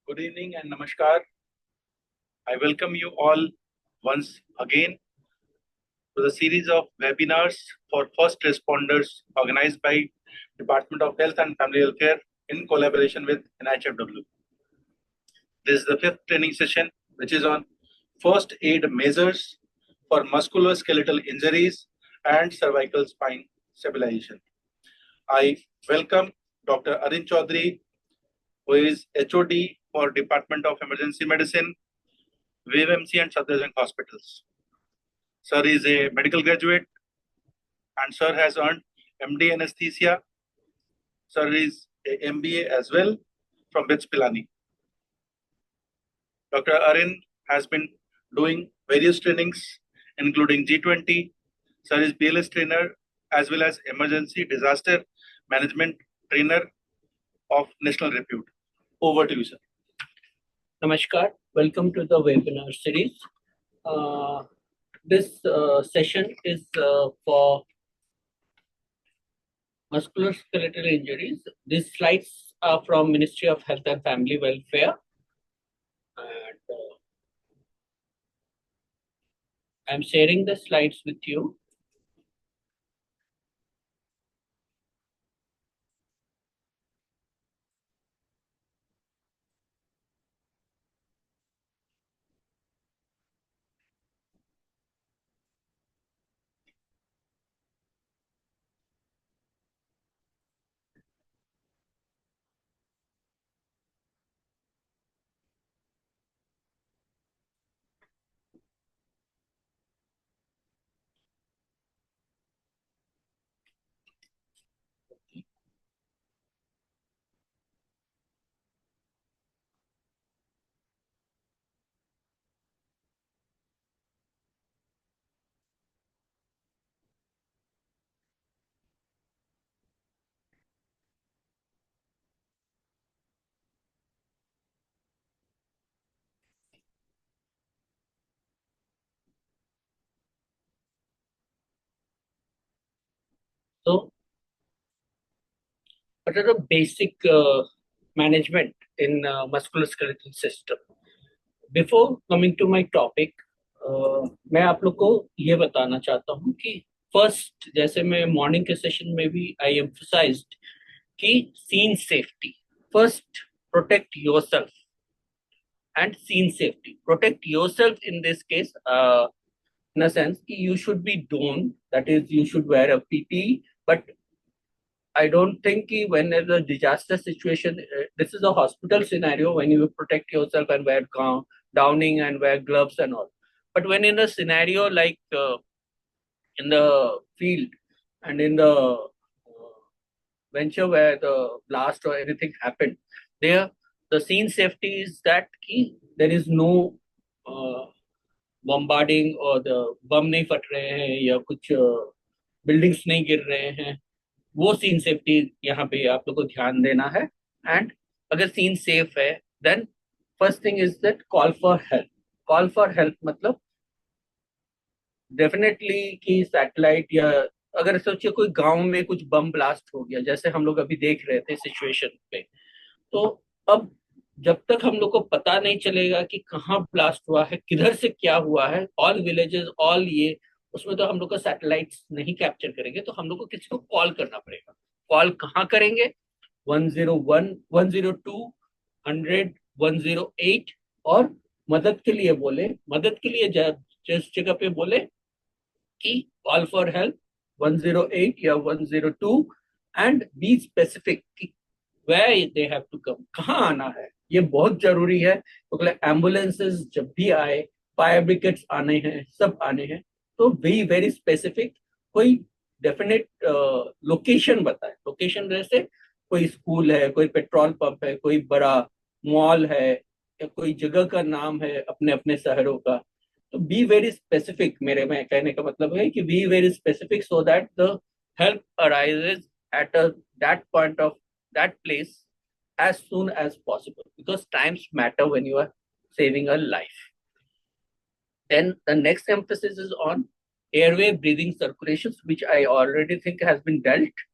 Good evening and namaskar. I welcome you all once again to the series of webinars for first responders organized by Department of Health and Family Welfare in collaboration with NHFW. This is the fifth training session, which is on first aid measures for musculoskeletal injuries and cervical spine stabilization. I welcome Dr. Arin Chaudhary, who is HOD for Department of Emergency Medicine, VMC and Safdarjung Hospitals. Sir is a medical graduate and sir has earned MD anesthesia. Sir is a MBA as well from BITS Pilani. Dr. Arin has been doing various trainings including G20. Sir is BLS trainer as well as emergency disaster management trainer of national repute. Over to you, sir. Namaskar. Welcome to the webinar series. This session is for musculoskeletal injuries. These slides are from Ministry of Health and Family Welfare. And I'm sharing the slides with you. So, what are the basic management in musculoskeletal system? Before coming to my topic, मैं आप लोग को ये बताना चाहता हूँ कि first, जैसे मैं मॉर्निंग के सेशन में भी आई एम्फसाइज्ड कि scene safety first, protect yourself and scene safety. Protect yourself in this case, in a sense, you should be done. That is, you should wear a PPE. But I don't think when there's a disaster situation, this is a hospital scenario when you protect yourself and wear downing and wear gloves and all. But when in a scenario like in the field and in the venture where the blast or anything happened, there the scene safety is that there is no bombarding or the बम नहीं फट रहे हैं या कुछ buildings नहीं गिर रहे हैं. वो सीन सेफ्टी यहाँ पे आप लोग को ध्यान देना है. एंड अगर सीन सेफ है then first thing is that call for help. Call for help मतलब डेफिनेटली कि सैटेलाइट या अगर सोचिए कोई गांव में कुछ बम ब्लास्ट हो गया जैसे हम लोग अभी देख रहे थे सिचुएशन पे, तो अब जब तक हम लोग को पता नहीं चलेगा कि कहाँ ब्लास्ट हुआ है, किधर से क्या हुआ है, ऑल विलेजेस ऑल ये, उसमें तो हम लोग को सैटेलाइट्स नहीं कैप्चर करेंगे. तो हम लोग को किसी को कॉल करना पड़ेगा. कॉल कहाँ करेंगे? 101, 102, 100, 108. और मदद के लिए बोले, मदद के लिए जिस जगह पे बोले कि कॉल फॉर हेल्प 108 या 102 एंड बी स्पेसिफिक कि where they have to come, कहाँ आना है. ये बहुत जरूरी है क्योंकि एम्बुलेंसेस जब भी आए, फायर ब्रिगेड्स आने हैं, सब आने हैं, तो बी वेरी स्पेसिफिक. कोई डेफिनेट लोकेशन बताए. लोकेशन जैसे कोई स्कूल है, कोई पेट्रोल पंप है, कोई बड़ा मॉल है, या कोई जगह का नाम है अपने अपने शहरों का. तो बी वेरी स्पेसिफिक. मेरे में कहने का मतलब है कि be very specific so that the help arises at that point of that place as soon as possible, because times matter when you are saving a life. Then the next emphasis is on airway breathing circulations, which I already think has been dealt,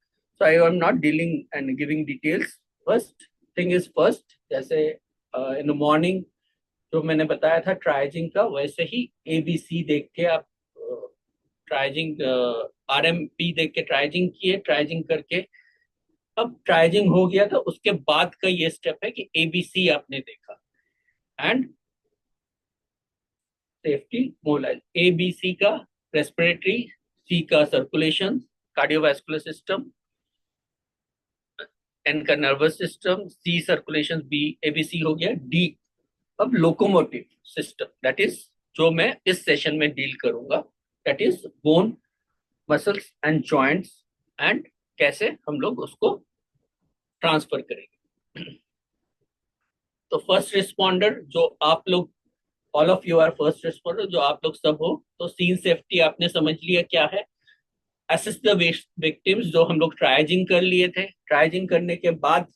so I am not dealing and giving details. First thing is first, जैसे इन the morning जो मैंने बताया था ट्राइजिंग का, वैसे ही ABC देख के आप ट्राइजिंग, RMP देख के ट्राइजिंग किए, ट्राइजिंग करके अब ट्राइजिंग हो गया, तो उसके बाद का ये स्टेप है कि ABC आपने देखा एंड सेफ्टी मोलाइज। ABC का रेस्पिरेटरी, C का सर्कुलेशन कार्डियोवास्कुलर सिस्टम, N का nervous system, C circulation, B ABC हो गया, D अब लोकोमोटिव सिस्टम, दैट इज जो मैं इस सेशन में डील करूंगा, that is bone, muscles and joints, and कैसे हम लोग उसको ट्रांसफर करेंगे। तो फर्स्ट रिस्पॉन्डर जो आप लोग, all of you are first responder, जो आप लोग सब हो, तो सीन सेफ्टी आपने समझ लिया क्या है। असिस्ट द विक्टिम्स जो हम लोग ट्राइजिंग कर लिए थे, ट्राइजिंग करने के बाद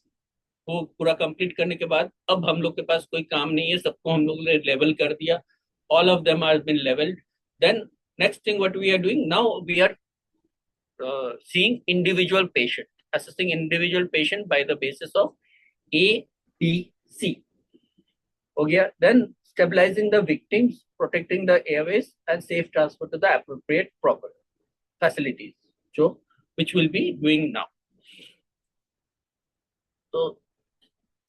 वो पूरा कंप्लीट करने के बाद अब हम लोग के पास कोई काम नहीं है, सबको हम लोग ने लेवल कर दिया, all of them have been leveled. Then next thing what we are doing now, we are seeing individual patient, assessing individual patient by the basis of ABC हो गया. Then stabilizing the victims, protecting the airways and safe transfer to the appropriate proper facilities, so which will be doing now. So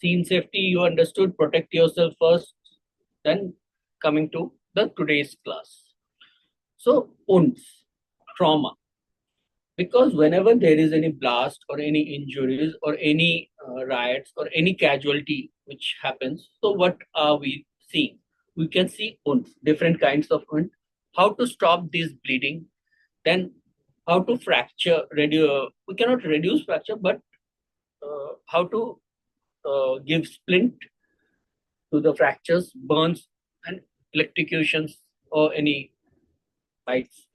scene safety you understood, protect yourself first, then coming to the today's class. So wounds, trauma, because whenever there is any blast or any injuries or any riots or any casualty which happens, so what are we seeing? We can see wounds, different kinds of wounds, how to stop this bleeding, then how to fracture, we cannot reduce fracture, but how to give splint to the fractures, burns, and electrocutions or any bites.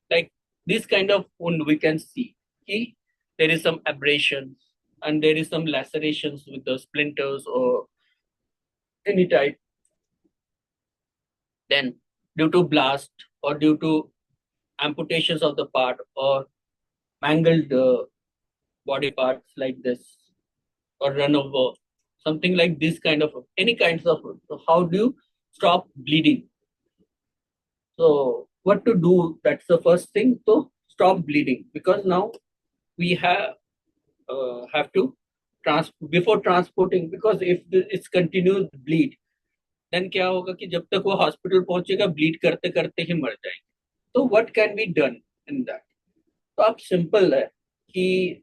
Like this kind of wound, we can see there is some abrasions and there is some lacerations with the splinters or any type. Then, due to blast or due to amputations of the part or mangled body parts like this or run over, something like this kind of any kinds of. So how do you stop bleeding? So what to do? That's the first thing. So stop bleeding, because now we have to before transporting, because if it's continuous bleed, then क्या होगा कि जब तक वो hospital पहुंचेगा bleed करते करते ही मर जाएंगे. तो what can be done in that? तो आप सिंपल है कि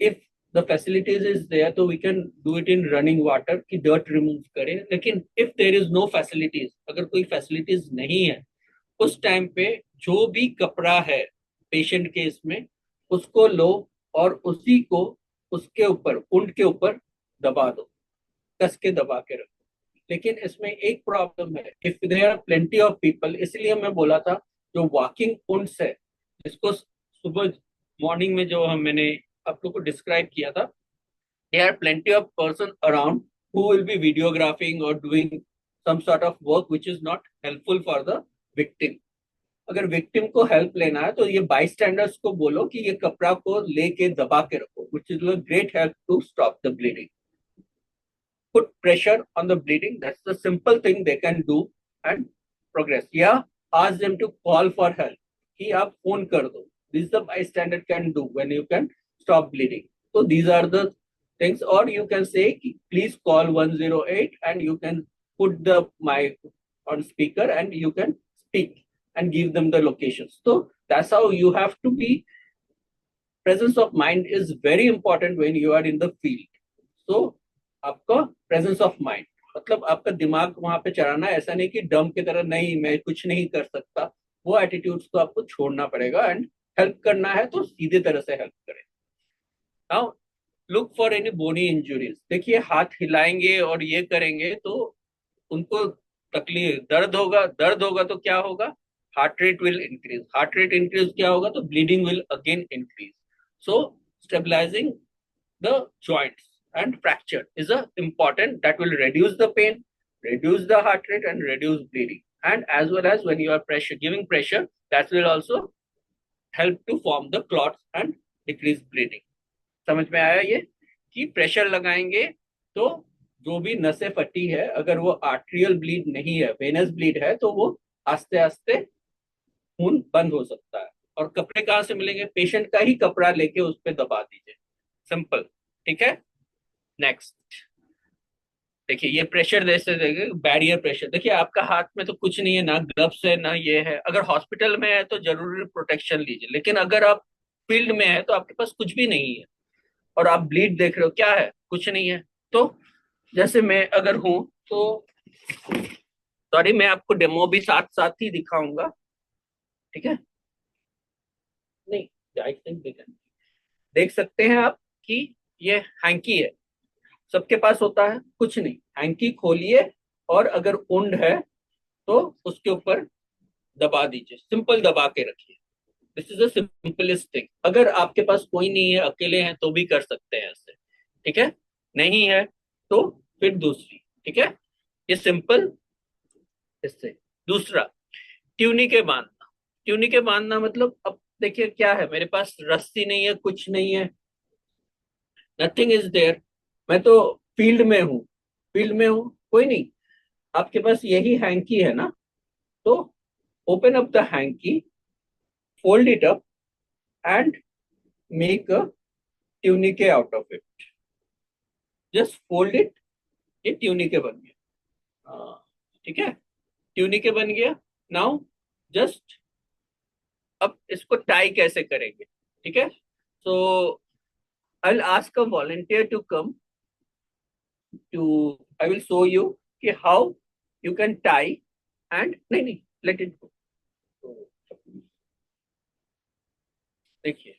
if the facilities is there तो we can do it in running water कि डर्ट रिमूव करें. लेकिन if there is no facilities, अगर कोई फैसिलिटीज नहीं है, उस टाइम पे जो भी कपड़ा है पेशेंट के इसमें, उसको लो और उसी को उसके ऊपर, ऊंट के ऊपर दबा दो, कस के दबा के रखो. लेकिन इसमें एक प्रॉब्लम है, if there are plenty of people, इसलिए मैं बोला था जो वॉकिंग ऊंट्स है, जिसको सुबह मॉर्निंग में जो मैंने आप लोग को डिस्क्राइब किया था, there are plenty of person around who will be videographing or doing some sort of work which is not helpful for the victim. अगर विक्टिम को हेल्प लेना है तो ये बाईस्टैंडर्स को बोलो कि ये कपड़ा को लेके दबा के रखो, which is a great help to stop the bleeding. Put pressure on the bleeding, that's the simple thing they can do and progress. Yeah, ask them to call for help कि आप फोन कर दो. This is the bystander can do when you can stop bleeding. So these are the things, or you can say please call 108 and you can put the mic on speaker and you can speak and give them the locations. So that's how you have to be. Presence of mind is very important when you are in the field. So आपका presence of mind, मतलब आपका दिमाग वहां पे चलाना, ऐसा नहीं कि डम की तरह नहीं मैं कुछ नहीं कर सकता, वो एटीट्यूड्स को आपको छोड़ना पड़ेगा. एंड हेल्प करना है तो सीधे तरह से हेल्प करें. Now look for any bony injuries. देखिए हाथ हिलाएंगे और ये करेंगे तो उनको तकलीफ, दर्द होगा तो क्या होगा, heart rate will increase, heart rate increase क्या होगा तो bleeding will again increase. So stabilising the joints and fracture is a important, that will reduce the pain, reduce the heart rate and reduce bleeding. And as well as when you are giving pressure, that will also help to form the clots and decrease bleeding. समझ में आया ये कि pressure लगाएंगे तो जो भी नसें फटी है, अगर वो आर्टेरियल ब्लीड नहीं है, वेनस ब्लीड है, तो वो आस्ते आस्ते खून बंद हो सकता है। और कपड़े कहाँ से मिलेंगे? पेशेंट का ही कपड़ा लेके उस पर दबा दीजिए, सिंपल। ठीक है, नेक्स्ट। देखिए ये प्रेशर जैसे देखिए, बैरियर प्रेशर। देखिए आपका हाथ में तो कुछ नहीं है, ना ग्लव्स है ना ये है। अगर हॉस्पिटल में है तो जरूरी प्रोटेक्शन लीजिए, लेकिन अगर आप फील्ड में है तो आपके पास कुछ भी नहीं है और आप ब्लीड देख रहे हो, क्या है? कुछ नहीं है। तो जैसे मैं अगर हूं तो, सॉरी, मैं आपको डेमो भी साथ साथ ही दिखाऊंगा। ठीक है, नहीं, आई थिंक देख सकते हैं आप कि ये हैंकी है। सबके पास होता है? कुछ नहीं। हैंकी खोलिए और अगर उंड है तो उसके ऊपर दबा दीजिए, सिंपल दबा के रखिए। This is the simplest thing. अगर आपके पास कोई नहीं है, अकेले हैं, तो भी कर सकते हैं ऐसे। ठीक है, नहीं है तो फिर दूसरी। ठीक है, ये सिंपल। इससे दूसरा, ट्यूनिके बांधना। ट्यूनिके बांधना मतलब, अब देखिए क्या है, मेरे पास रस्सी नहीं है, कुछ नहीं है, नथिंग इज देयर। मैं तो फील्ड में हूँ, फील्ड में हूँ, कोई नहीं। आपके पास यही हैंकी है ना, तो open up the hanky, fold it up and make a tourniquet out of it. Just fold it, ये ट्यूनिके बन गया। ठीक है, ट्यूनिके बन गया। नाउ जस्ट, अब इसको टाई कैसे करेंगे? ठीक है, so I will ask a volunteer to come to, I will show you कि how you can tie and, नहीं नहीं, लेट इट गो। देखिए,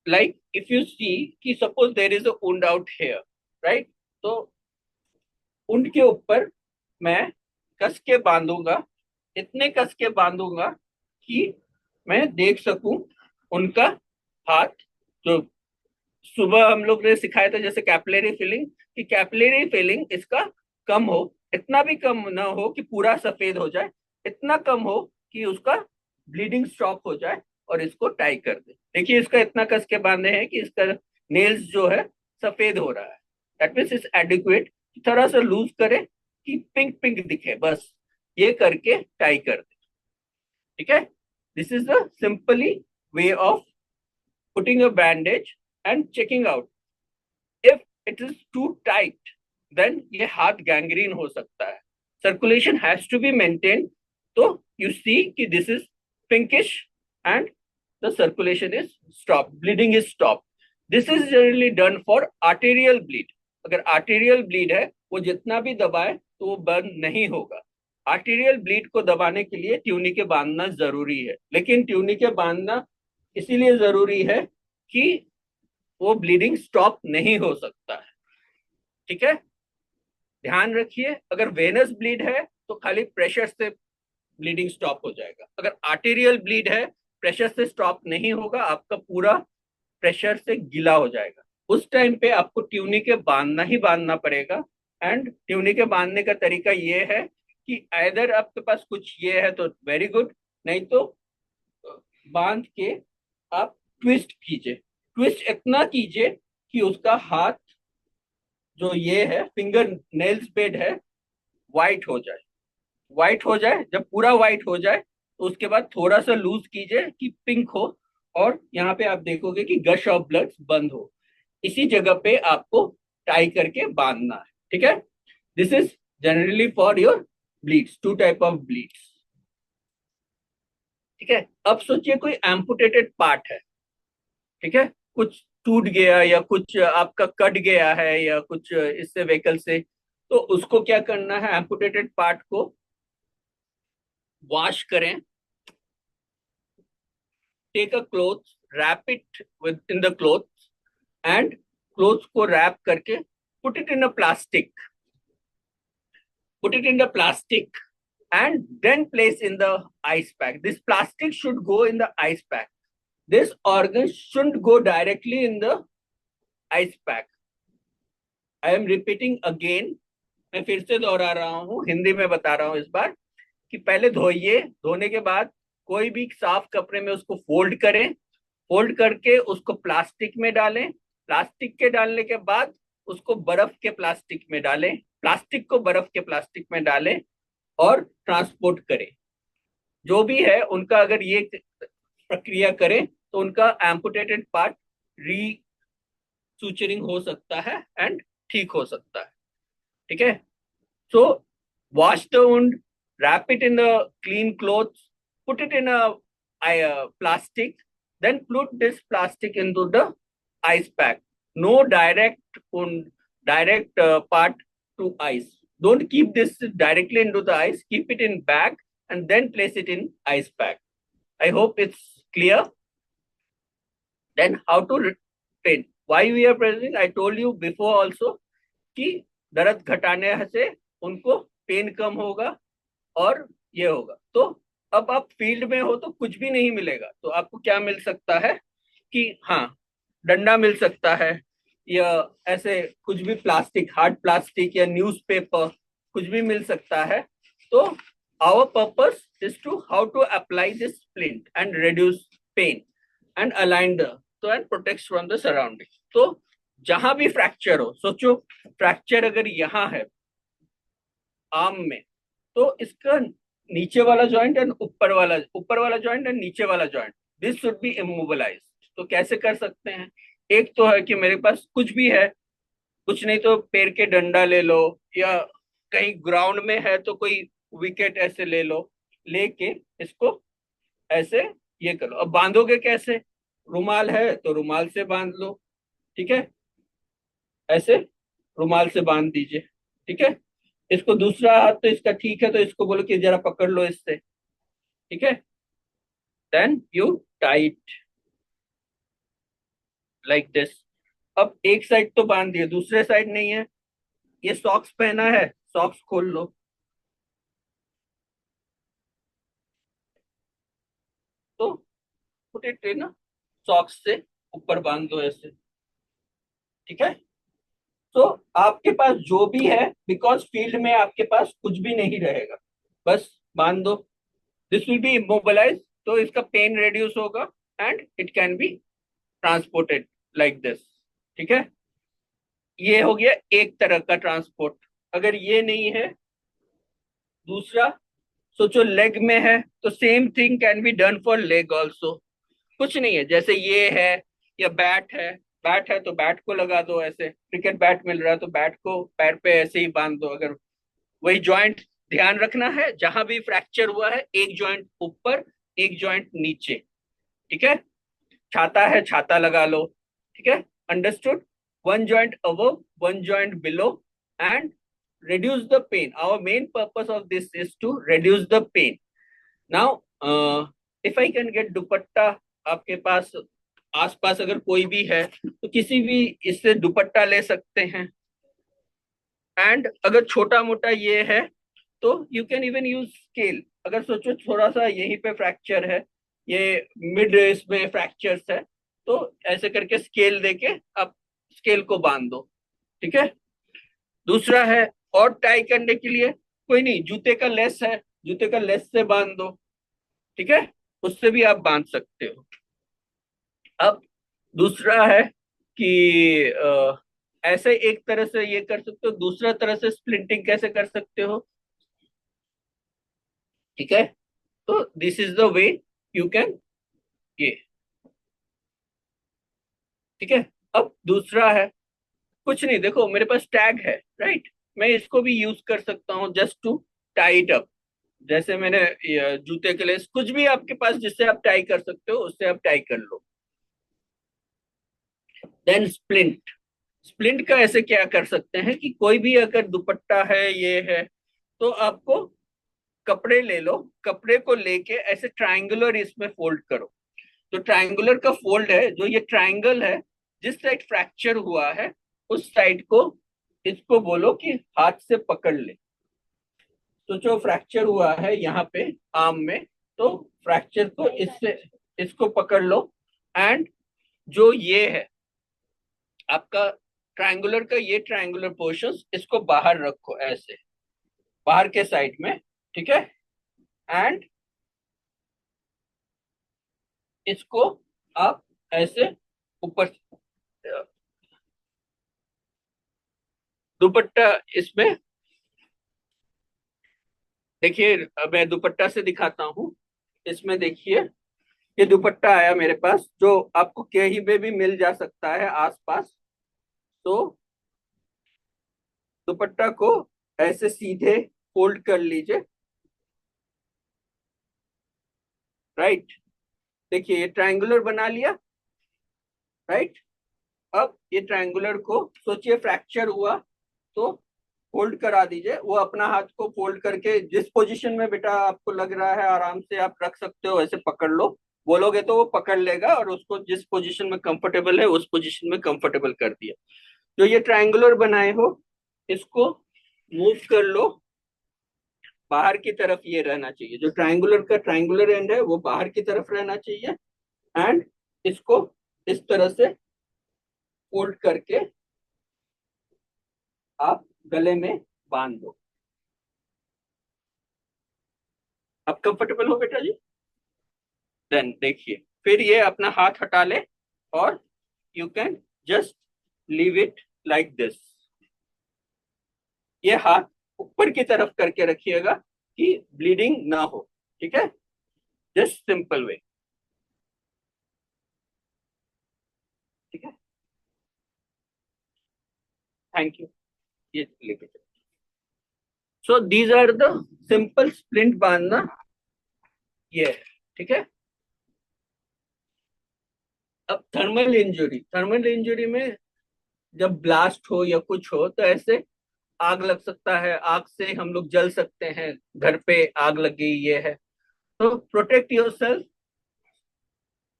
like if you see कि suppose there is a wound out here, right? तो wound के ऊपर मैं कस के बांधूंगा, इतने कस के बांधूंगा कि मैं देख सकूं उनका हाथ। जो सुबह हम लोग ने सिखाया था जैसे कैपिलरी फिलिंग, कि कैपिलरी फिलिंग इसका कम हो, इतना भी कम ना हो कि पूरा सफेद हो जाए, इतना कम हो कि उसका ब्लीडिंग स्टॉप हो जाए, और इसको टाई कर दे। देखिए इसका इतना कस के बांधे हैं कि इसका नेल्स जो है सफेद हो रहा है। That means is adequate. थोड़ा सा लूज करे कि पिंक पिंक दिखे, बस ये करके टाई कर दे। ठीक है, this is the simply way of putting a bandage and checking out. If it is too tight, then ये हाथ गैंग्रीन हो सकता है। Circulation has to be maintain. तो यू सी कि this is pinkish and the circulation is stop, bleeding is stop. This is generally done for arterial bleed. अगर arterial bleed है, वो जितना भी दबाए तो वो बंद नहीं होगा। आर्टेरियल ब्लीड को दबाने के लिए ट्यूनिके बांधना जरूरी है, लेकिन ट्यूनिके बांधना इसीलिए जरूरी है कि वो ब्लीडिंग स्टॉप नहीं हो सकता है। ठीक है, ध्यान रखिए, अगर वेनस ब्लीड है तो खाली प्रेशर से ब्लीडिंग स्टॉप हो जाएगा। अगर आर्टेरियल ब्लीड है, प्रेशर से स्टॉप नहीं होगा, आपका पूरा प्रेशर से गीला हो जाएगा। उस टाइम पे आपको ट्यूनिके बांधना ही बांधना पड़ेगा। एंड ट्यूनिके बांधने का तरीका ये है कि अगर आपके पास कुछ ये है तो वेरी गुड, नहीं तो बांध के आप ट्विस्ट कीजिए। ट्विस्ट इतना कीजिए कि उसका हाथ जो ये है, फिंगर नेल्स पेड है, वाइट हो जाए। वाइट हो जाए, जब पूरा वाइट हो जाए तो उसके बाद थोड़ा सा लूज कीजिए कि पिंक हो, और यहाँ पे आप देखोगे कि गश ऑफ ब्लड बंद हो। इसी जगह पे आपको टाई करके बांधना है। ठीक है, this is generally for your bleeds, two type of bleeds. ठीक है, अब सोचिए कोई एम्पुटेटेड पार्ट है। ठीक है, कुछ टूट गया या कुछ आपका कट गया है या कुछ इससे व्हीकल से, तो उसको क्या करना है? एम्पुटेटेड पार्ट को वॉश करें, take a cloth, wrap it with in the cloth, and cloth को रैप करके put it in a plastic, put it in the plastic, and then place in the ice pack. This plastic should go in the ice pack. This organ shouldn't go directly in the ice pack. I am repeating again. मैं फिर से दोहरा रहा हूँ, हिंदी में बता रहा हूँ इस बार, कि पहले धोइए, धोने के बाद कोई भी साफ कपड़े में उसको फोल्ड करें, फोल्ड करके उसको प्लास्टिक में डालें, प्लास्टिक के डालने के बाद उसको बर्फ के प्लास्टिक में डालें, प्लास्टिक को बर्फ के प्लास्टिक में डालें और ट्रांसपोर्ट करें। जो भी है उनका अगर ये प्रक्रिया करें तो उनका एम्पुटेटेड पार्ट रीसूचरिंग हो सकता है एंड ठीक हो सकता है। ठीक है। सो wash the wound, wrap it in the clean clothes, put it in a plastic, then put this plastic into the ice pack. No direct part to ice. Don't keep this directly into the ice. Keep it in bag and then place it in ice pack. I hope it's clear. Then how to paint? Why we are pressing? I told you before also कि दर्द घटाने से उनको pen कम होगा और ये होगा। तो अब आप फील्ड में हो तो कुछ भी नहीं मिलेगा, तो आपको क्या मिल सकता है कि हाँ, डंडा मिल सकता है या ऐसे कुछ भी प्लास्टिक, हार्ड प्लास्टिक या न्यूज़पेपर, कुछ भी मिल सकता है। तो our purpose is to how to apply this splint and reduce pain and align the तो and protect from the surrounding. तो जहां भी फ्रैक्चर हो, सोचो फ्रैक्चर अगर यहाँ है आर्म में, तो इसका नीचे वाला जॉइंट एंड ऊपर वाला जॉइंट एंड नीचे वाला joint, this should be immobilise. तो कैसे कर सकते हैं? एक तो है कि मेरे पास कुछ भी है, कुछ नहीं तो पैर के डंडा ले लो, या कहीं ग्राउंड में है तो कोई विकेट ऐसे ले लो, लेके इसको ऐसे ये करो। अब बांधोगे कैसे? रुमाल है तो रुमाल से बांध लो। ठीक है, ऐसे रुमाल से बांध दीजिए। ठीक है, इसको दूसरा हाथ तो इसका ठीक है, तो इसको बोलो कि जरा पकड़ लो इससे। ठीक है, then you tight like this. अब एक साइड तो बांध दिए, दूसरे साइड नहीं है, ये सॉक्स पहना है, सॉक्स खोल लो। तो पुट इट इन, सॉक्स से ऊपर बांध दो ऐसे। ठीक है, तो आपके पास जो भी है, बिकॉज फील्ड में आपके पास कुछ भी नहीं रहेगा, बस बांध दो। दिस विल बी इमोबिलाइज, तो इसका पेन रिड्यूस होगा and it can be transported like this. ठीक है, ये हो गया एक तरह का ट्रांसपोर्ट। अगर ये नहीं है, दूसरा सोचो लेग में है, तो same thing can be done for leg also. कुछ नहीं है, जैसे ये है या बैट है, बैट है तो बैट को लगा दो ऐसे, क्रिकेट बैट मिल रहा है तो बैट को पैर पे ऐसे ही बांध दो। अगर वही जॉइंट ध्यान रखना है, जहां भी फ्रैक्चर हुआ है एक जॉइंट ऊपर एक जॉइंट नीचे। ठीक है, छाता है छाता लगा लो। ठीक है, understood? One joint above, one joint below and reduce the pain. Our main purpose of this is to reduce the pain. Now, if I can get दुपट्टा, आपके पास आसपास अगर कोई भी है तो किसी भी इससे दुपट्टा ले सकते हैं। एंड अगर छोटा मोटा ये है तो you can even use scale. अगर सोचो थोड़ा सा यहीं पे फ्रैक्चर है, ये मिड इसमें फ्रैक्चर्स है, तो ऐसे करके स्केल देके आप स्केल को बांध दो। ठीक है, दूसरा है और टाई करने के लिए, कोई नहीं, जूते का लेस है, जूते का लेस से बांध दो। ठीक है, उससे भी आप बांध सकते हो। अब दूसरा है कि ऐसे एक तरह से ये कर सकते हो, दूसरा तरह से स्प्लिंटिंग कैसे कर सकते हो। ठीक है, तो this is the way you can ये। ठीक है, अब दूसरा है, कुछ नहीं, देखो मेरे पास टैग है, राइट, मैं इसको भी यूज कर सकता हूँ just to tie it up. जैसे मैंने जूते के लिए कुछ भी आपके पास जिससे आप टाई कर सकते हो उससे आप टाई कर लो। Then splint. स्प्लिंट का ऐसे क्या कर सकते हैं कि कोई भी अगर दुपट्टा है ये है, तो आपको कपड़े ले लो, कपड़े को लेके ऐसे ट्रायंगुलर इसमें फोल्ड करो। तो ट्रायंगुलर का फोल्ड है, जो ये ट्रायंगल है, जिस साइड फ्रैक्चर हुआ है उस साइड को इसको बोलो कि हाथ से पकड़ ले। तो जो फ्रैक्चर हुआ है यहाँ पे आर्म में, तो फ्रैक्चर को इससे इसको पकड़ लो एंड जो ये है आपका ट्रायंगुलर का, ये ट्रायंगुलर पोर्शन इसको बाहर रखो ऐसे, बाहर के साइड में। ठीक है, एंड इसको आप ऐसे ऊपर दुपट्टा इसमें देखिए, मैं दुपट्टा से दिखाता हूँ। इसमें देखिए, ये दुपट्टा आया मेरे पास, जो आपको कहीं पे भी मिल जा सकता है आसपास। तो दुपट्टा को ऐसे सीधे फोल्ड कर लीजिए, राइट। देखिए ये ट्रायंगुलर बना लिया, राइट। अब ये ट्रायंगुलर को सोचिए फ्रैक्चर हुआ तो फोल्ड करा दीजिए। वो अपना हाथ को फोल्ड करके जिस पोजीशन में बेटा आपको लग रहा है आराम से आप रख सकते हो, ऐसे पकड़ लो। बोलोगे तो वो पकड़ लेगा, और उसको जिस पोजीशन में कंफर्टेबल है उस पोजीशन में कंफर्टेबल कर दिया। जो ये ट्रायंगुलर बनाए हो, इसको मूव कर लो बाहर की तरफ। ये रहना चाहिए, जो ट्रायंगुलर का ट्रायंगुलर एंड है वो बाहर की तरफ रहना चाहिए। एंड इसको इस तरह से फोल्ड करके आप गले में बांध दो। आप कंफर्टेबल हो बेटा जी? देन देखिए, फिर ये अपना हाथ हटा ले, और you can just leave it like this. ये हाथ ऊपर की तरफ करके रखिएगा कि ब्लीडिंग ना हो, ठीक है? जस्ट सिंपल वे, ठीक है? Thank you. ये लेके चलो। So these are the simple splint बांधना, ये है, ठीक है? अब थर्मल इंजरी में जब ब्लास्ट हो या कुछ हो तो ऐसे आग लग सकता है, आग से हम लोग जल सकते हैं, घर पे आग लग गई ये है। तो protect your self,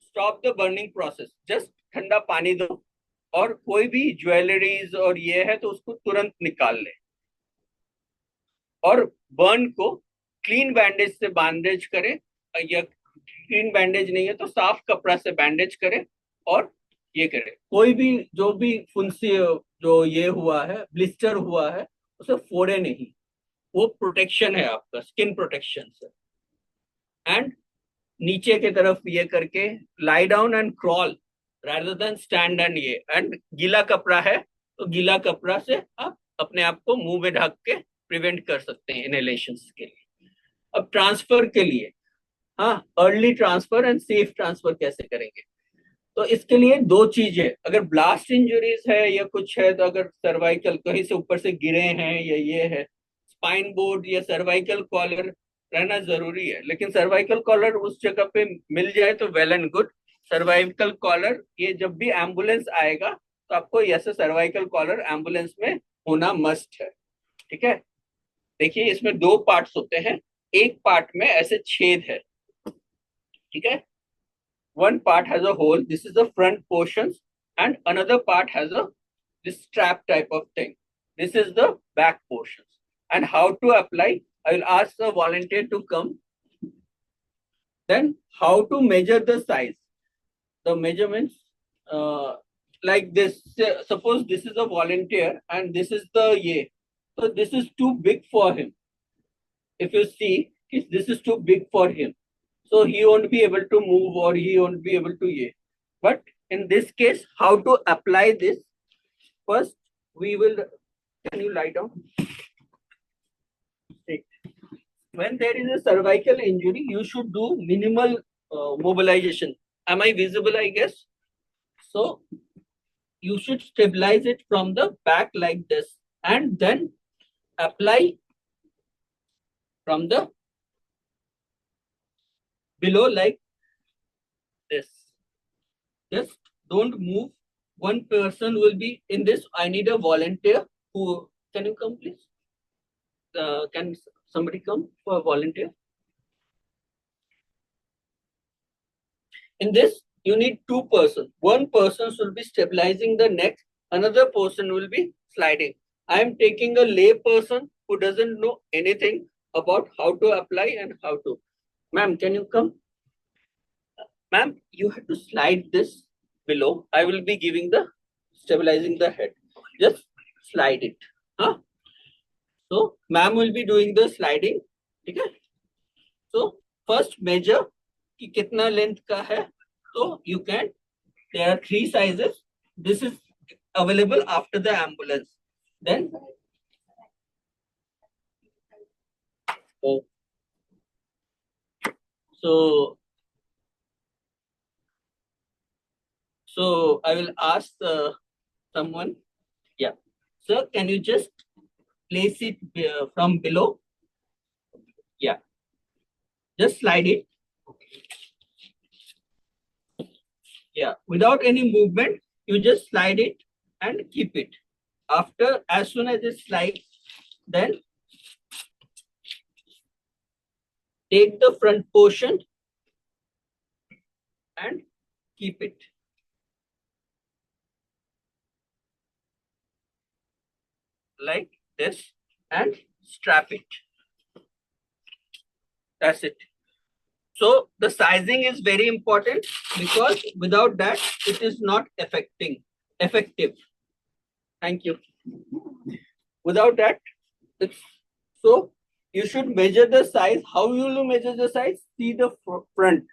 stop the burning process, just ठंडा पानी दो, और कोई भी ज्वेलरीज और ये है तो उसको तुरंत निकाल ले, और बर्न को क्लीन बैंडेज से बैंडेज करें, या क्लीन बैंडेज नहीं है तो साफ कपड़ा से बैंडेज करें। और ये करें, कोई भी जो भी फुंसी जो ये हुआ है, ब्लिस्टर हुआ है, उसे फोड़े नहीं। वो प्रोटेक्शन है आपका, स्किन प्रोटेक्शन से। एंड नीचे की तरफ ये करके lie down and crawl rather than stand. And ये एंड गीला कपड़ा है तो गीला कपड़ा से आप अपने आप को मुंह में ढक के प्रिवेंट कर सकते हैं इनहेलेशन के लिए। अब ट्रांसफर के लिए, हाँ, early transfer and safe transfer कैसे करेंगे? तो इसके लिए दो चीजें, अगर ब्लास्ट इंजरीज है या कुछ है, तो अगर सर्वाइकल कहीं से ऊपर से गिरे हैं या ये है, स्पाइन बोर्ड या सर्वाइकल कॉलर रहना जरूरी है। लेकिन सर्वाइकल कॉलर उस जगह पे मिल जाए तो well and good. Cervical collar, ये जब भी एम्बुलेंस आएगा तो आपको ऐसे सर्वाइकल कॉलर एम्बुलेंस में होना मस्ट है, ठीक है? देखिए इसमें दो पार्ट्स होते हैं, एक पार्ट में ऐसे छेद है, ठीक है? One part has a hole, this is the front portions, and another part has a this strap type of thing, this is the back portions. And how to apply, I will ask the volunteer to come. Then how to measure the size, the measurements, like this. Suppose this is a volunteer and this is the ye, so this is too big for him. If you see, this is too big for him, so he won't be able to move, or he won't be able to ye. But in this case, how to apply this? First we will, can you lie down? When there is a cervical injury, you should do minimal mobilization. Am I visible, I guess? So you should stabilize it from the back like this, and then apply from the below like this. Just don't move. One person will be in this. I need a volunteer who, can you come please? Can somebody come for a volunteer? In this, you need two persons. One person will be stabilizing the neck. Another person will be sliding. I am taking a lay person who doesn't know anything about how to apply and how to. Ma'am, can you come? Ma'am, you have to slide this below. I will be giving the stabilizing the head. Just slide it. Huh? So, ma'am will be doing the sliding. Okay? So, first measure कि कितना length का है. So, you can, there are three sizes. This is available after the ambulance. Then, oh, so I will ask someone. Yeah, sir, can you just place it from below? Yeah, just slide it. Yeah, without any movement, you just slide it and keep it. After, as soon as it slides, then take the front portion and keep it like this and strap it. That's it. So the sizing is very important because without that, it is not effective. Thank you. Without that, it's so you should measure the size. How you will measure the size? See the front.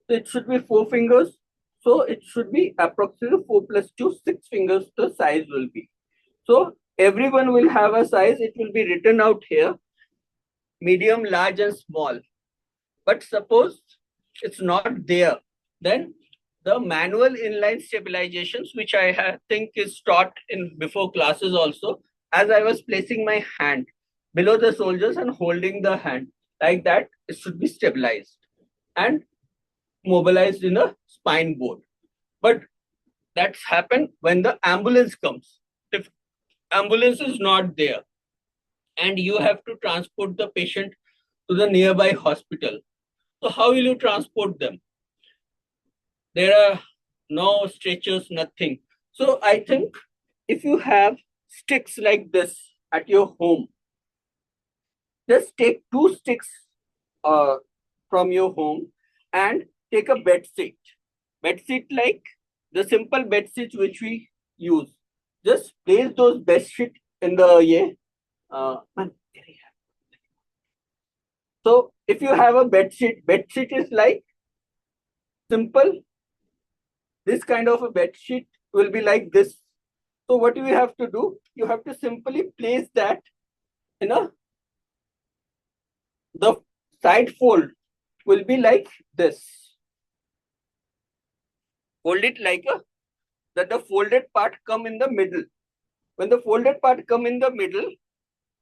So it should be 4 fingers. So it should be approximately 4 plus 2, 6 fingers. The size will be. So everyone will have a size. It will be written out here: medium, large, and small. But suppose it's not there, then the manual inline stabilizations, which I think is taught in before classes also, as I was placing my hand below the soldiers and holding the hand like that, it should be stabilized and mobilized in a spine board. But that's happened when the ambulance comes. If ambulance is not there and you have to transport the patient to the nearby hospital, so how will you transport them? There are no stretchers, nothing. So I think if you have sticks like this at your home, just take 2 sticks from your home and take a bed seat. Bed seat like the simple bed seats which we use. Just place those bed sheet in the so if you have a bed sheet is like simple. This kind of a bed sheet will be like this. So what you have to do? You have to simply place that in the side fold will be like this. Fold it like that the folded part come in the middle. When the folded part come in the middle,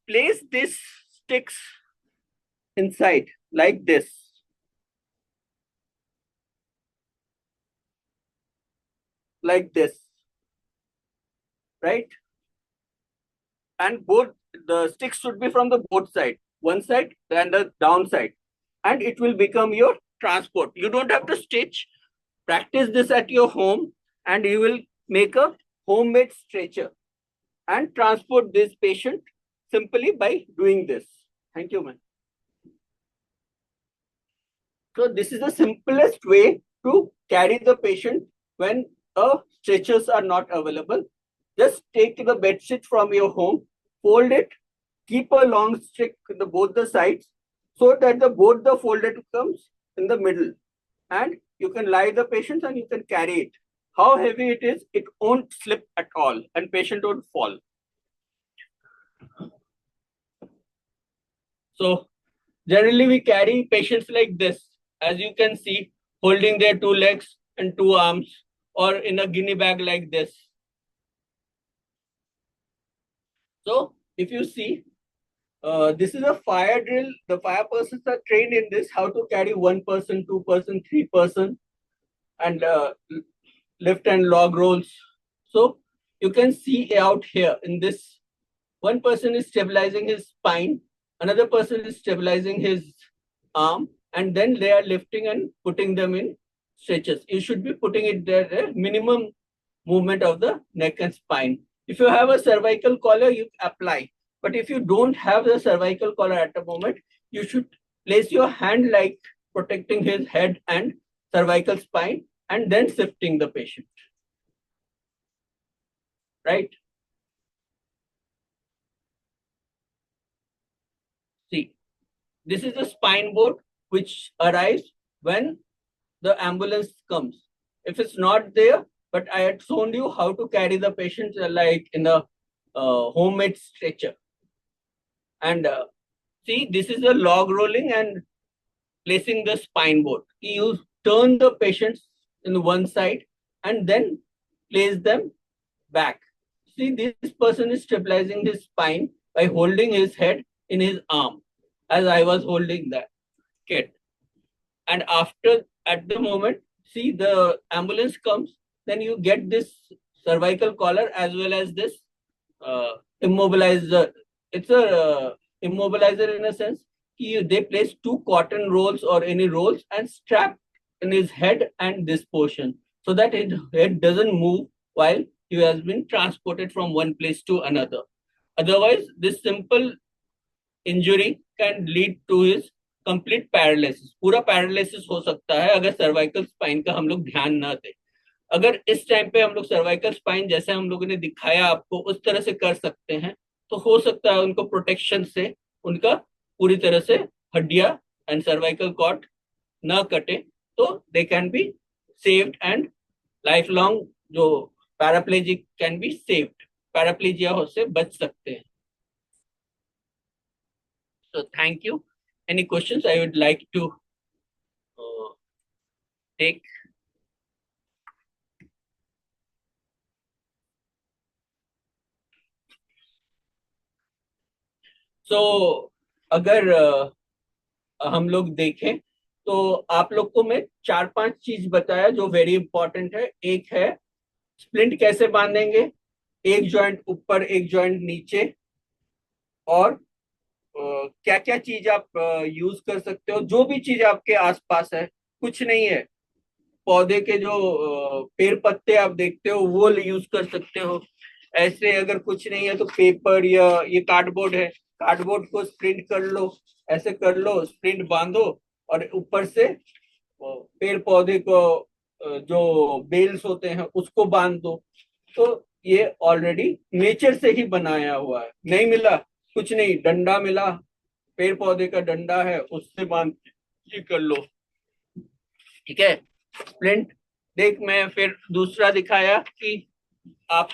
place these sticks inside like this. Like this. Right? And both the sticks should be from the both side. One side and the downside. And it will become your transport. You don't have to stitch. Practice this at your home and you will make a homemade stretcher and transport this patient simply by doing this. Thank you, man. So this is the simplest way to carry the patient when stretchers are not available. Just take the bed sheet from your home, fold it, keep a long stick in both the sides so that both the folded comes in the middle. And you can lie the patient and you can carry it. How heavy it is, it won't slip at all and patient won't fall. So generally we carry patients like this, as you can see, holding their 2 legs and 2 arms or in a guinea bag like this. So if you see, this is a fire drill. The fire persons are trained in this, how to carry 1 person, 2 person, 3 person and lift and log rolls. So you can see out here in this, 1 person is stabilizing his spine, another person is stabilizing his arm, and then they are lifting and putting them in stretches. You should be putting it there, minimum movement of the neck and spine. If you have a cervical collar, you apply. But if you don't have the cervical collar at the moment, you should place your hand like protecting his head and cervical spine and then shifting the patient. Right? See, this is the spine board which arrives when the ambulance comes. If it's not there, but I had shown you how to carry the patient like in a homemade stretcher. And see, this is a log rolling and placing the spine board. You turn the patients in one side and then place them back. See, this person is stabilizing his spine by holding his head in his arm, as I was holding that kid. And after, at the moment, see, the ambulance comes, then you get this cervical collar as well as this immobilizer. It's a immobilizer in a sense. They place two cotton rolls or any rolls and strap in his head and this portion so that his head doesn't move while he has been transported from one place to another. Otherwise, this simple injury can lead to his complete paralysis, पूरा paralysis हो सकता है अगर cervical spine का हम लोग ध्यान ना दें. अगर इस टाइम पे हम लोग सर्वाइकल स्पाइन जैसे हम लोगों ने दिखाया आपको उस तरह से कर सकते हैं तो हो सकता है उनको प्रोटेक्शन से उनका पूरी तरह से हड्डियां एंड सर्वाइकल कॉर्ड ना कटे, तो they can be saved and life long जो paraplegic can be saved, paraplegia से बच सकते हैं. So thank you. Any questions I would like to take? So अगर हम लोग देखें तो आप लोग को मैं 4-5 चीज बताया जो वेरी इंपॉर्टेंट है. एक है स्प्लिंट कैसे बांधेंगे, एक जॉइंट ऊपर एक जॉइंट नीचे, और क्या क्या चीज आप यूज कर सकते हो. जो भी चीज आपके आसपास है, कुछ नहीं है, पौधे के जो पेड़ पत्ते आप देखते हो वो यूज कर सकते हो. ऐसे अगर कुछ नहीं है तो पेपर या ये कार्डबोर्ड है, कार्डबोर्ड को प्रिंट कर लो, ऐसे कर लो, प्रिंट बांधो और ऊपर से पेड़ पौधे को जो बेल्स होते हैं उसको बांध दो. तो ये ऑलरेडी नेचर से ही बनाया हुआ है. नहीं मिला कुछ नहीं, डंडा मिला, पेड़ पौधे का डंडा है उससे बांध के कर लो. ठीक है. स्प्लिंट देख, मैं फिर दूसरा दिखाया कि आप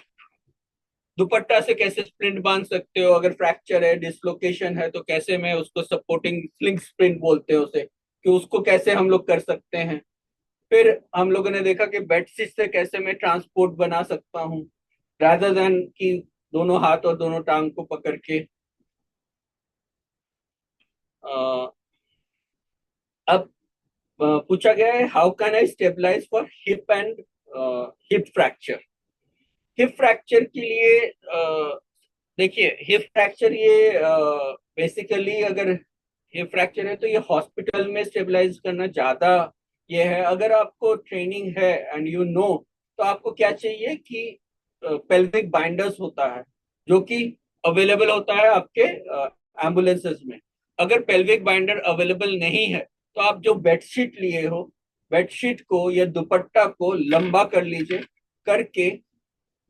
दुपट्टा से कैसे स्प्लिंट बांध सकते हो. अगर फ्रैक्चर है, डिसलोकेशन है, तो कैसे मैं उसको सपोर्टिंग स्लिंग स्प्लिंट बोलते हैं उसे, कि उसको कैसे हम लोग कर सकते हैं. फिर हम लोगों ने देखा कि बेडशीट से कैसे मैं ट्रांसपोर्ट बना सकता हूँ रादर देन कि दोनों हाथ और दोनों टांग को पकड़ के. अब पूछा गया है how can I stabilise for hip and hip fracture. Hip fracture के लिए देखिए, हिप फ्रैक्चर ये बेसिकली अगर हिप फ्रैक्चर है तो ये हॉस्पिटल में स्टेबलाइज करना ज्यादा ये है. अगर आपको ट्रेनिंग है एंड यू नो, तो आपको क्या चाहिए कि पेल्विक बाइंडर्स होता है जो कि अवेलेबल होता है आपके एम्बुलेंसेस में. अगर पेल्विक बाइंडर अवेलेबल नहीं है तो आप जो बेडशीट लिए हो, बेडशीट को या दुपट्टा को लंबा कर लीजिए, करके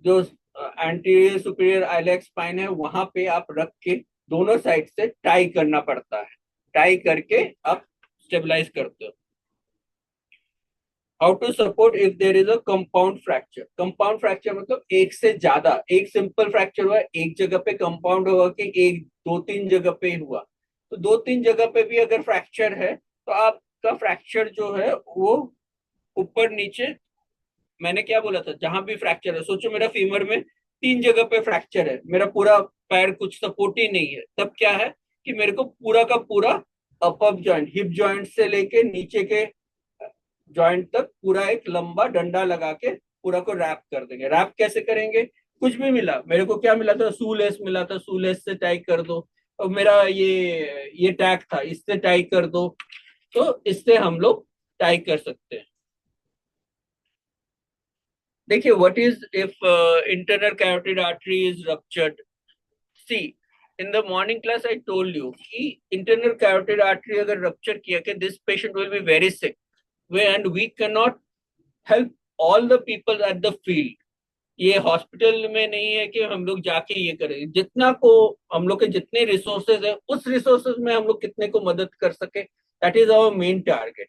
जो एंटीरियर सुपीरियर आइलेक्स स्पाइन है वहां पे आप रख के दोनों साइड से टाई करना पड़ता है. टाई करके आप स्टेबलाइज करते हो. How to support if there is a compound fracture. Compound fracture मतलब एक से ज्यादा, एक सिंपल फ्रैक्चर हुआ एक जगह पे, कंपाउंड हुआ कि एक 2-3 जगह पे हुआ. तो 2-3 जगह पे भी अगर फ्रैक्चर है तो आपका फ्रैक्चर जो है वो ऊपर नीचे, मैंने क्या बोला था, जहां भी फ्रैक्चर है, सोचो मेरा फीमर में 3 जगह पे फ्रैक्चर है, मेरा पूरा पैर कुछ सपोर्ट ही नहीं है, तब क्या है कि मेरे को पूरा का पूरा अपर जॉइंट, हिप जॉइंट से लेके नीचे के जॉइंट तक पूरा एक लंबा डंडा लगा के पूरा को रैप कर देंगे. रैप कैसे करेंगे, कुछ भी मिला, मेरे को क्या मिला था, सूलेस मिला था, सूलेस से टाई कर दो. और मेरा ये टैग था, इससे टाई कर दो. तो इससे हम लोग टाई कर सकते हैं. देखिए, what is if internal carotid artery is ruptured. See, in the morning class I told you कि इंटरनल कैरोटिड आर्टरी अगर रप्चर किया कि this patient will be very sick and we can not help all the people at the field. ये hospital में नहीं है कि हम लोग जाके ये करें. जितना को हम लोग के जितने रिसोर्सेज है उस रिसोर्सेज में हम लोग कितने को मदद कर सके, that is our main target.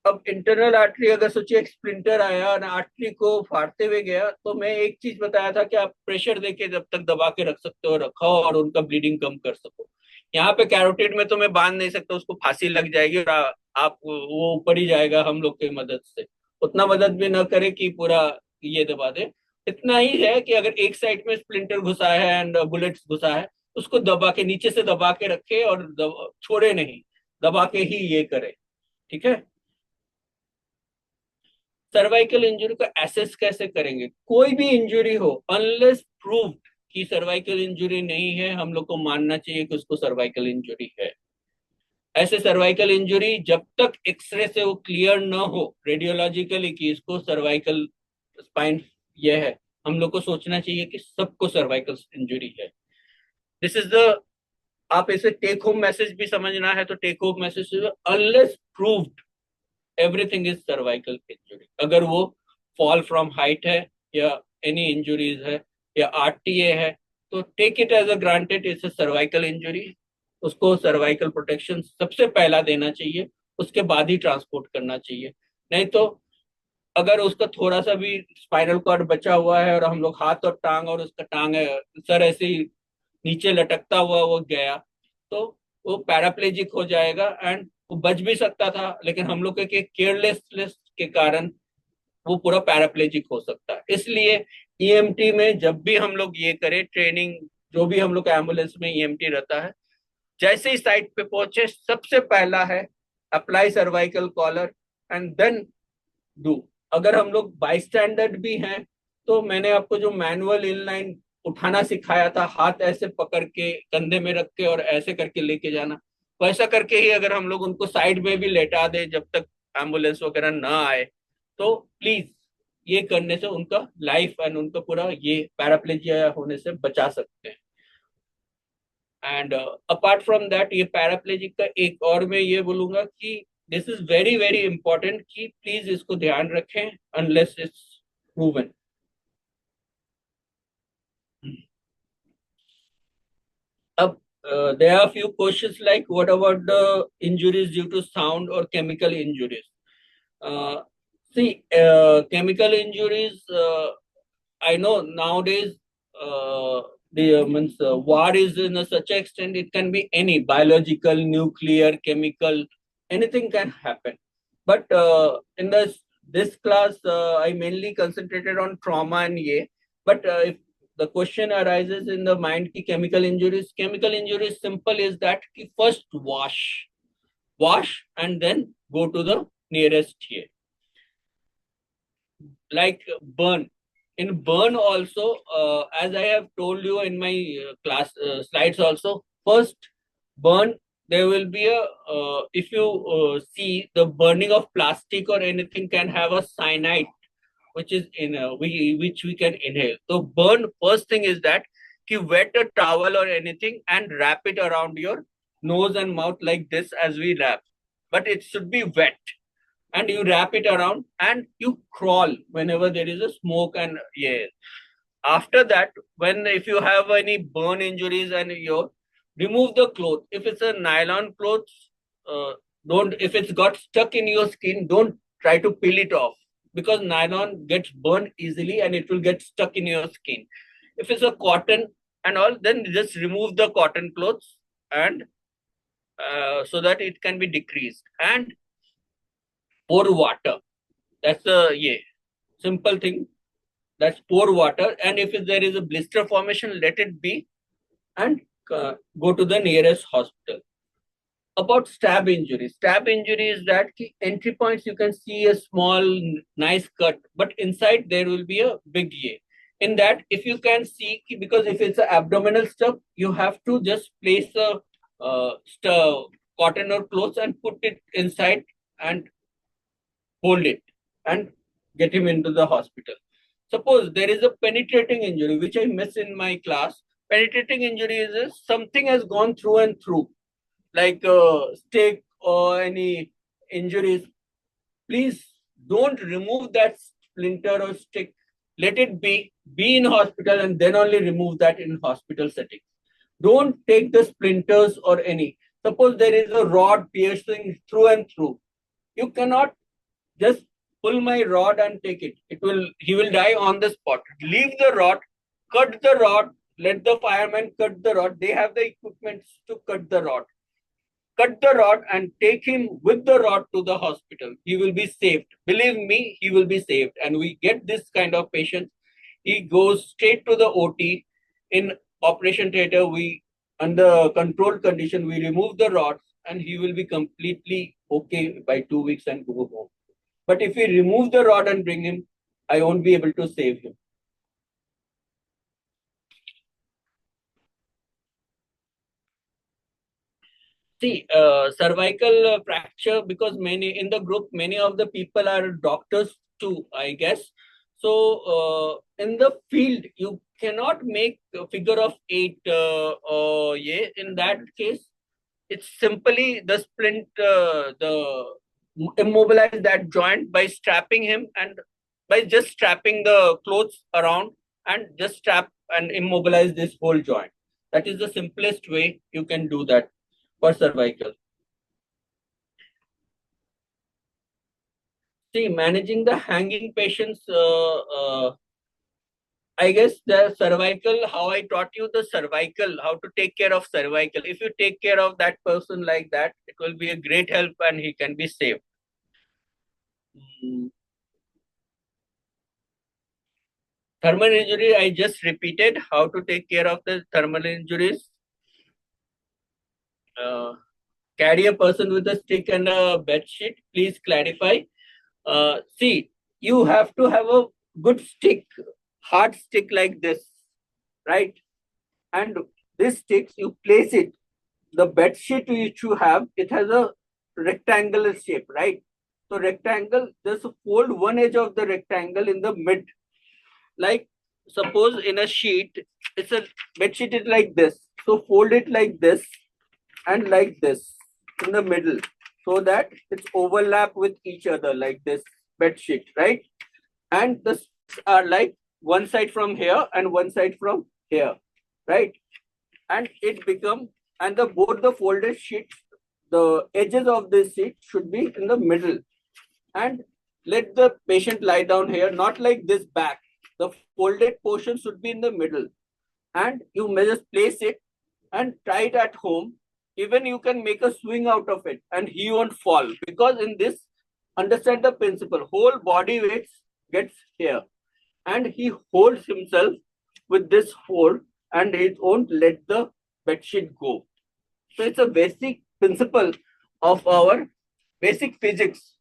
अब इंटरनल आर्टरी अगर सोचिए एक स्प्लिंटर आया और आर्टरी को फाड़ते हुए गया, तो मैं एक चीज बताया था कि आप प्रेशर देके जब तक दबा के रख सकते हो रखो और उनका ब्लीडिंग कम कर सको। यहाँ पे कैरोटिड में तो मैं बांध नहीं सकता, उसको फांसी लग जाएगी और आप वो ऊपर ही जाएगा हम लोग की मदद से। उतना मदद भी ना करे कि पूरा ये दबा दे। इतना ही है कि अगर एक साइड में स्प्लिंटर घुसा है एंड बुलेट्स घुसा है, उसको दबा के नीचे से दबा के रखे और छोड़े नहीं, दबा के ही ये करे। ठीक है। सर्वाइकल इंजरी को एसेस कैसे करेंगे? कोई भी इंजरी हो, अनलेस प्रूव्ड कि सर्वाइकल इंजरी नहीं है, हम लोग को मानना चाहिए कि उसको सर्वाइकल इंजरी है। ऐसे सर्वाइकल इंजरी जब तक एक्सरे से वो क्लियर न हो रेडियोलॉजिकली कि इसको सर्वाइकल स्पाइन ये है, हम लोग को सोचना चाहिए कि सबको सर्वाइकल इंजरी है। दिस इज द, आप इसे टेक होम मैसेज भी समझना है तो take home message, unless proved everything is cervical injury. अगर वो फॉल फ्रॉम हाइट है या एनी इंजुरीज है या आरटीए है, तो take it as a granted it's a cervical injury. उसको सर्वाइकल प्रोटेक्शन सबसे पहला देना चाहिए, उसके बाद ही ट्रांसपोर्ट करना चाहिए। नहीं तो अगर उसका थोड़ा सा भी स्पाइनल कॉर्ड बचा हुआ है और हम लोग हाथ और टांग और उसका टांग है, सर ऐसे ही नीचे लटकता हुआ वो गया, तो वो पैराप्लेजिक हो जाएगा। एंड वो बच भी सकता था, लेकिन हम लोग के केयरलेसनेस के कारण वो पूरा पैराप्लेजिक हो सकता है। इसलिए ईएमटी में जब भी हम लोग ये करें ट्रेनिंग, जो भी हम लोग एम्बुलेंस में ईएमटी रहता है, जैसे ही साइट पे पहुंचे सबसे पहला है apply cervical collar and then do. अगर हम लोग बाई स्टैंडर्ड भी हैं, तो मैंने आपको जो मैनुअल इनलाइन उठाना सिखाया था, हाथ ऐसे पकड़ के कंधे में रख के और ऐसे करके लेके जाना, वैसा करके ही अगर हम लोग उनको साइड में भी लेटा दे जब तक एम्बुलेंस वगैरह ना आए, तो प्लीज ये करने से उनका लाइफ एंड उनका पूरा ये पैराप्लेजिया होने से बचा सकते हैं। एंड अपार्ट फ्रॉम दैट, ये पैराप्लेजिक का एक और मैं ये बोलूंगा कि this is very very important कि प्लीज इसको ध्यान रखें अनलेस इट्स प्रूवन। अब there are few questions like what about the injuries due to sound or chemical injuries? uh, chemical injuries, I know nowadays the means war is in a such extent, it can be any biological, nuclear, chemical, anything can happen. But in this class, I mainly concentrated on trauma and yeah. But if the question arises in the mind, ki chemical injuries simple is that ki first wash and then go to the nearest here, like burn. In burn also, as I have told you in my class slides also, first burn, there will be a if you see the burning of plastic or anything can have a cyanide which is in which we can inhale. So burn, first thing is that you wet a towel or anything and wrap it around your nose and mouth like this as we wrap, but it should be wet, and you wrap it around and you crawl whenever there is a smoke and air. After that, when if you have any burn injuries and you remove the cloth, if it's a nylon cloth, don't, if it's got stuck in your skin, don't try to peel it off, because nylon gets burned easily and it will get stuck in your skin. If it's a cotton and all, then just remove the cotton clothes and so that it can be decreased, and pour water. That's a yeah, simple thing. That's pour water, and if there is a blister formation, let it be, and go to the nearest hospital. About stab injury. Stab injury is that entry points you can see a small nice cut, but inside there will be a big A. In that, if you can see, because if it's an abdominal stab, you have to just place a cotton or clothes and put it inside and hold it and get him into the hospital. Suppose there is a penetrating injury, which I miss in my class. Penetrating injury is something has gone through and through, like stick or any injuries. Please don't remove that splinter or stick. Let it be in hospital, and then only remove that in hospital setting. Don't take the splinters or any. Suppose there is a rod piercing through and through. You cannot just pull my rod and take it. He will die on the spot. Leave the rod, cut the rod, let the fireman cut the rod. They have the equipment to cut the rod. Cut the rod and take him with the rod to the hospital. He will be saved. Believe me, he will be saved. And we get this kind of patient. He goes straight to the OT. In operation theater, we under controlled condition, we remove the rods and he will be completely okay by 2 weeks and go home. But if we remove the rod and bring him, I won't be able to save him. See, cervical fracture, because many in the group, many of the people are doctors too, I guess. So, in the field, you cannot make a figure of eight. Yeah, in that case, it's simply the splint, the immobilize that joint by strapping him and by just strapping the clothes around and just strap and immobilize this whole joint. That is the simplest way you can do that for cervical. See, managing the hanging patients, I guess the cervical, how I taught you the cervical, how to take care of cervical. If you take care of that person like that, it will be a great help and he can be saved. Mm. Thermal injury, I just repeated how to take care of the thermal injuries. Carry a person with a stick and a bed sheet. Please clarify. See, you have to have a good stick, hard stick like this, right? And this sticks, you place it. The bed sheet which you have, it has a rectangular shape, right? So rectangle, just fold one edge of the rectangle in the mid. Like suppose in a sheet, it's a bed sheet is like this. So fold it like this and like this in the middle so that it's overlap with each other like this bed sheet, right? And this are like one side from here and one side from here, right? And it become and the both the folded sheets, the edges of this sheet should be in the middle, and let the patient lie down here, not like this back. The folded portion should be in the middle, and you may just place it and try it at home. Even you can make a swing out of it and he won't fall, because in this, understand the principle, whole body weight gets here and he holds himself with this hold and he won't let the bedsheet go. So it's a basic principle of our basic physics,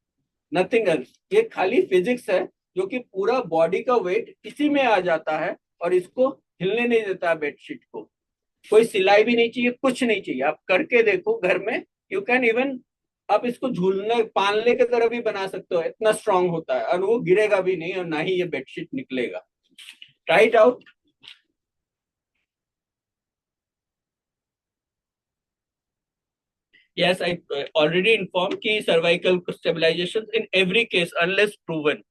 nothing else. ये खाली physics है जो कि पूरा body का wait इसी में आ जाता है और इसको हिलने नहीं देता बेडशीट को. कोई सिलाई भी नहीं चाहिए, कुछ नहीं चाहिए. आप करके देखो घर में. यू कैन इवन आप इसको झूलने पालने की तरह भी बना सकते हो, इतना स्ट्रांग होता है और वो गिरेगा भी नहीं और ना ही ये बेडशीट निकलेगा. Try it out. Yes, I already informed कि cervical stabilization in every case unless proven.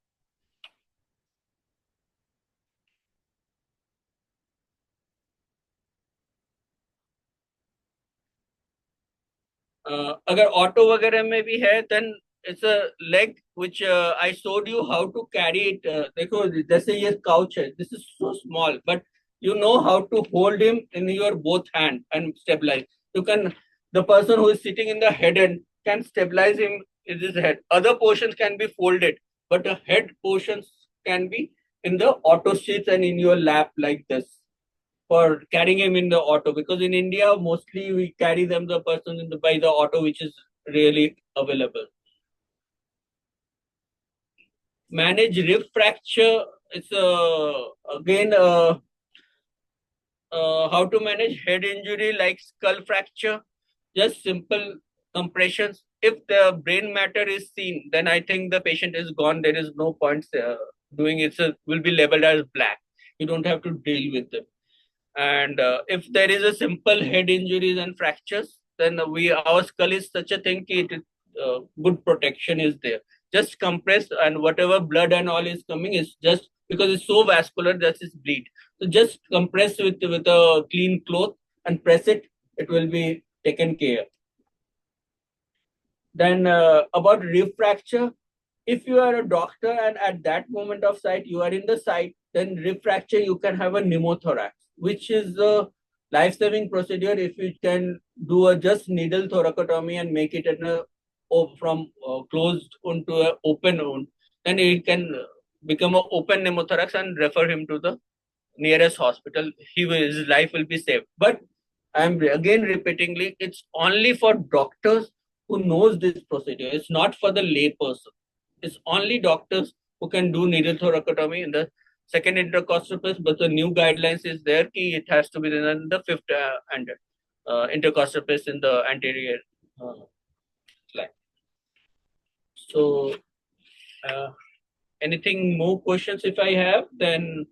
अगर ऑटो वगैरह में भी है then it's a leg which I showed you how to carry it. देखो जैसे ये couch है, this is so small but you know how to hold him in your both hand and stabilize. You can, the person who is sitting in the head end can stabilize him in his head. Other portions can be folded, but the head portions can be in the auto seats and in your lap like this, for carrying him in the auto, because in India mostly we carry them the person in the by the auto which is really available. Manage rib fracture. It's again how to manage head injury like skull fracture. Just simple compressions. If the brain matter is seen, then I think the patient is gone. There is no point doing it. So will be labeled as black. You don't have to deal with them. And if there is a simple head injuries and fractures, then our skull is such a thing that good protection is there. Just compress, and whatever blood and all is coming is just because it's so vascular that is bleed. So just compress with a clean cloth and press it. It will be taken care. Then about rib fracture, if you are a doctor and at that moment of sight you are in the site, then rib fracture you can have a pneumothorax, which is a life-saving procedure if you can do a just needle thoracotomy and make it in a from closed wound to an open wound, then it can become an open pneumothorax and refer him to the nearest hospital. His life will be saved. But I'm again repeatingly, it's only for doctors who knows this procedure. It's not for the lay person. It's only doctors who can do needle thoracotomy in the second intercostal space, but the new guidelines is there ki it has to be done in the fifth intercostal space in the anterior line. So, anything more questions if I have, then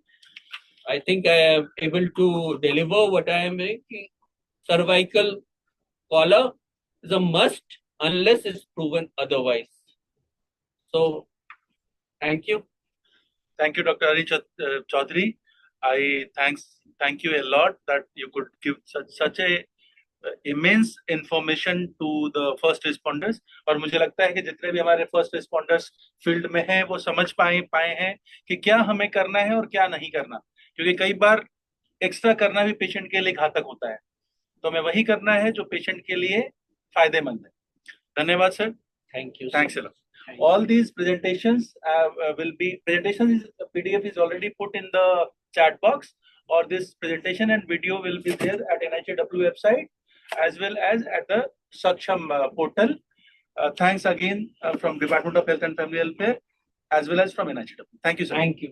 I think I am able to deliver what I am saying. Cervical collar is a must unless it's proven otherwise. So, thank you. Thank you, Dr. Hari Chaudhary. Thank you a lot that you could give such a immense information to the first responders. और मुझे लगता है कि जितने भी हमारे first responders field में हैं वो समझ पाए हैं कि क्या हमें करना है और क्या नहीं करना, क्योंकि कई बार एक्स्ट्रा करना भी पेशेंट के लिए घातक होता है, तो हमें वही करना है जो पेशेंट के लिए फायदेमंद है. धन्यवाद sir. Thank you. Thanks a lot. All these presentations PDF is already put in the chat box, or this presentation and video will be there at NIHW website as well as at the Saksham portal. Thanks again from Department of Health and Family Welfare as well as from NIHW. Thank you, sir. Thank you.